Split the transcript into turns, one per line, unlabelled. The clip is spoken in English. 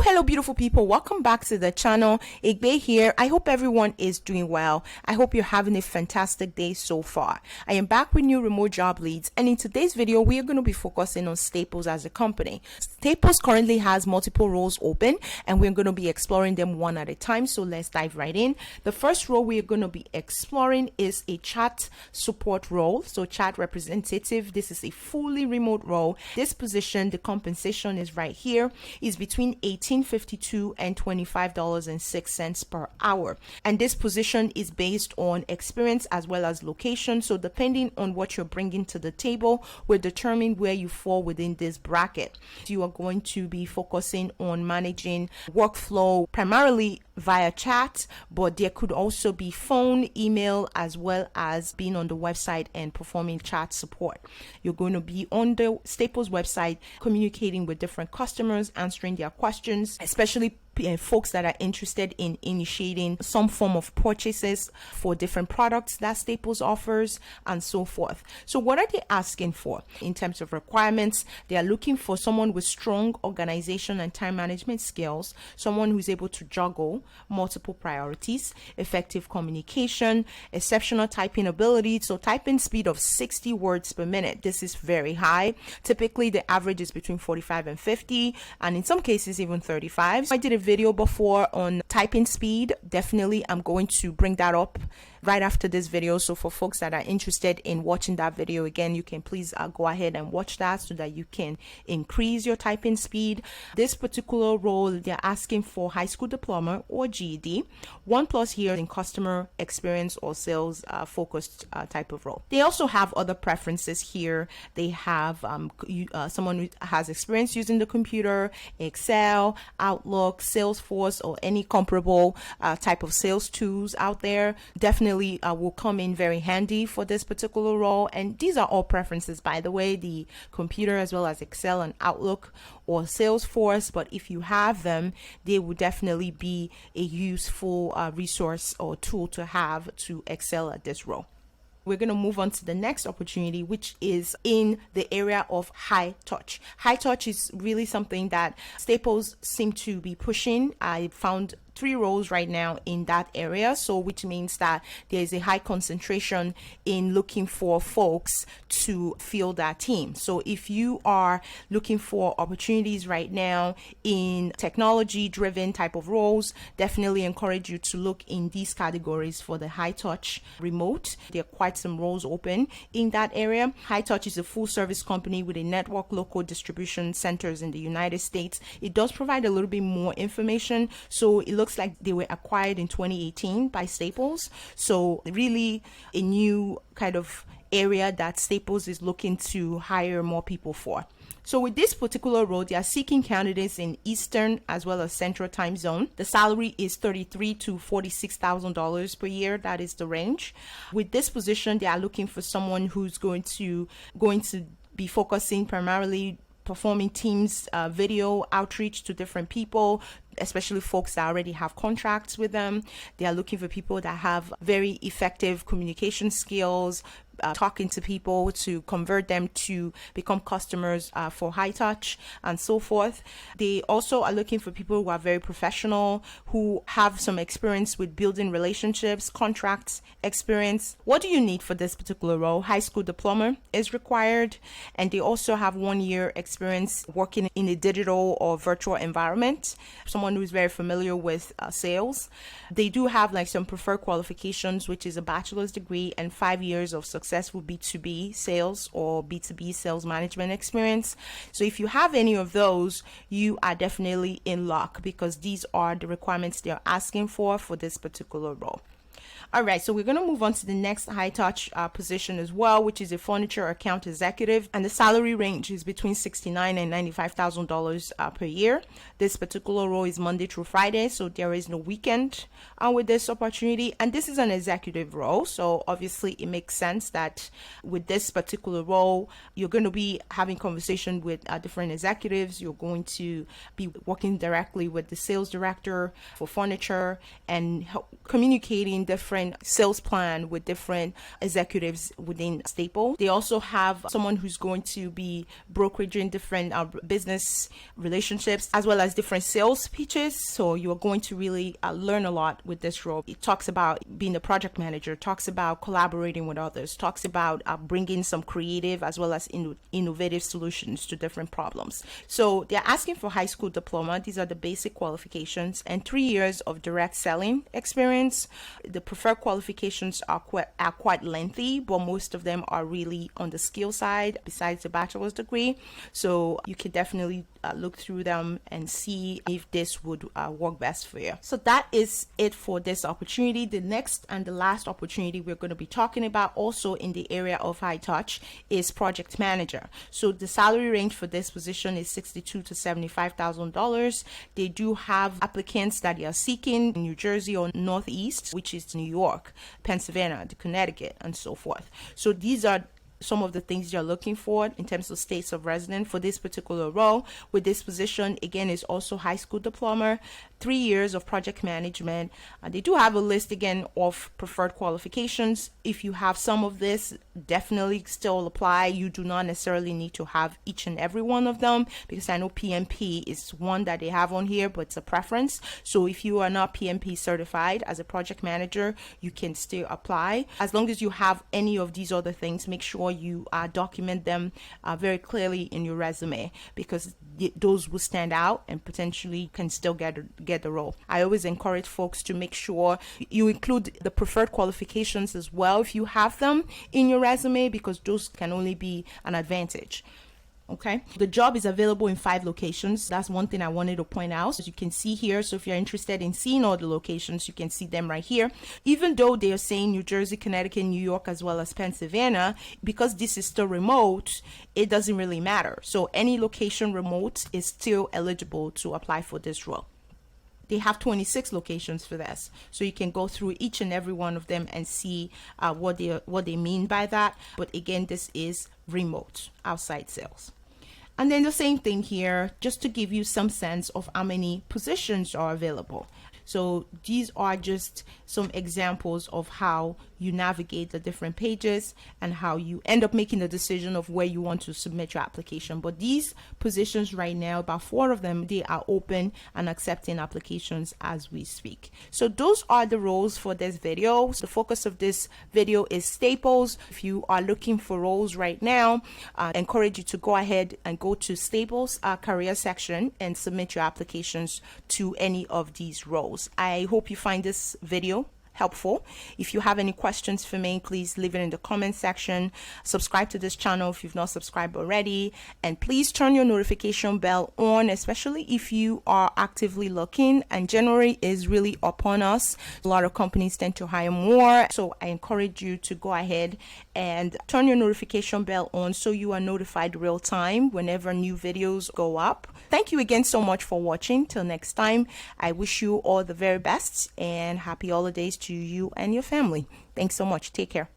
Hello beautiful people, welcome back to the channel. Igbe here. I hope everyone is doing well. I hope you're having a fantastic day so far. I am back with new remote job leads, and in today's video we are going to be focusing on Staples as a company. Staples currently has multiple roles open, and we're going to be exploring them one at a time, so let's dive right in. The first role we're going to be exploring is a chat support role, so chat representative. This is a fully remote role. This position, the compensation is right here, is between $18.52 and $25.06 per hour, and this position is based on experience as well as location. So depending on what you're bringing to the table will determine where you fall within this bracket. You are going to be focusing on managing workflow primarily via chat, but there could also be phone, email, as well as being on the website and performing chat support. You're going to be on the Staples website communicating with different customers, answering their questions, especially folks that are interested in initiating some form of purchases for different products that Staples offers and so forth. So what are they asking for in terms of requirements? They are looking for someone with strong organization and time management skills, someone who's able to juggle multiple priorities, effective communication, exceptional typing ability, so typing speed of 60 words per minute. This is very high. Typically the average is between 45 and 50, and in some cases even 35. I did a video before on typing speed. Definitely I'm going to bring that up right after this video, so for folks that are interested in watching that video again, you can please go ahead and watch that so that you can increase your typing speed. This particular role, they're asking for high school diploma or GED, 1+ years in customer experience or sales focused type of role. They also have other preferences here. They have someone who has experience using the computer, Excel, Outlook, Salesforce, or any comparable type of sales tools out there. Definitely will come in very handy for this particular role. And these are all preferences, by the way, the computer as well as Excel and Outlook or Salesforce. But if you have them, they will definitely be a useful resource or tool to have to excel at this role. We're going to move on to the next opportunity, which is in the area of high touch. High touch is really something that Staples seem to be pushing. I found 3 roles right now in that area, so which means that there is a high concentration in looking for folks to fill that team. So if you are looking for opportunities right now in technology driven type of roles, definitely encourage you to look in these categories for the high touch remote. There are quite some roles open in that area. High touch is a full service company with a network local distribution centers in the United States. It does provide a little bit more information, so it looks like they were acquired in 2018 by Staples. So really a new kind of area that Staples is looking to hire more people for. So with this particular role, they are seeking candidates in Eastern as well as Central time zone. The salary is $33,000 to $46,000 per year. That is the range. With this position, they are looking for someone who's going to be focusing primarily performing Teams video outreach to different people, especially folks that already have contracts with them. They are looking for people that have very effective communication skills, talking to people to convert them to become customers for high touch and so forth. They also are looking for people who are very professional, who have some experience with building relationships, contracts experience. What do you need for this particular role? High school diploma is required, and they also have 1 year experience working in a digital or virtual environment. Someone who is very familiar with sales. They do have like some preferred qualifications, which is a bachelor's degree and 5 years of successful B2B sales or B2B sales management experience. So if you have any of those, you are definitely in luck, because these are the requirements they're asking for this particular role. All right, so we're going to move on to the next high touch position as well, which is a furniture account executive, and the salary range is between $69,000 and $95,000 per year. This particular role is Monday through Friday, so there is no weekend with this opportunity, and this is an executive role, so obviously it makes sense that with this particular role, you're going to be having conversation with different executives. You're going to be working directly with the sales director for furniture and communicating different different sales plan with different executives within Staple. They also have someone who's going to be brokeraging different business relationships as well as different sales pitches. So you're going to really learn a lot with this role. It talks about being a project manager, talks about collaborating with others, talks about bringing some creative as well as innovative solutions to different problems. So they're asking for high school diploma. These are the basic qualifications, and 3 years of direct selling experience. The preferred qualifications are quite lengthy, but most of them are really on the skill side besides the bachelor's degree. So you can definitely look through them and see if this would work best for you. So that is it for this opportunity. The next and the last opportunity we're going to be talking about, also in the area of high touch, is project manager. So the salary range for this position is $62,000 to $75,000. They do have applicants that they are seeking in New Jersey or Northeast, which is New York, Pennsylvania, Connecticut, and so forth. So these are some of the things you're looking for in terms of states of residence for this particular role. With this position, again, is also high school diploma, 3 years of project management. They do have a list again of preferred qualifications. If you have some of this, definitely still apply. You do not necessarily need to have each and every one of them, because I know PMP is one that they have on here, but it's a preference. So if you are not PMP certified as a project manager, you can still apply. As long as you have any of these other things, make sure you document them very clearly in your resume, because those will stand out and potentially can still get the role. I always encourage folks to make sure you include the preferred qualifications as well if you have them in your resume, because those can only be an advantage. Okay, the job is available in 5 locations. That's one thing I wanted to point out. As you can see here, so if you're interested in seeing all the locations, you can see them right here. Even though they are saying New Jersey, Connecticut, New York, as well as Pennsylvania, because this is still remote, it doesn't really matter. So any location remote is still eligible to apply for this role. They have 26 locations for this, so you can go through each and every one of them and see what they mean by that. But again, this is remote, outside sales. And then the same thing here, just to give you some sense of how many positions are available. So these are just some examples of how you navigate the different pages and how you end up making the decision of where you want to submit your application. But these positions right now, about 4 of them, they are open and accepting applications as we speak. So those are the roles for this video. So the focus of this video is Staples. If you are looking for roles right now, I encourage you to go ahead and go to Staples career section and submit your applications to any of these roles. I hope you find this video helpful. If you have any questions for me, please leave it in the comment section. Subscribe to this channel if you've not subscribed already, and please turn your notification bell on, especially if you are actively looking. And January is really upon us. A lot of companies tend to hire more, so I encourage you to go ahead and turn your notification bell on so you are notified real time whenever new videos go up. Thank you again so much for watching. Till next time, I wish you all the very best and happy holidays to you and your family. Thanks so much. Take care.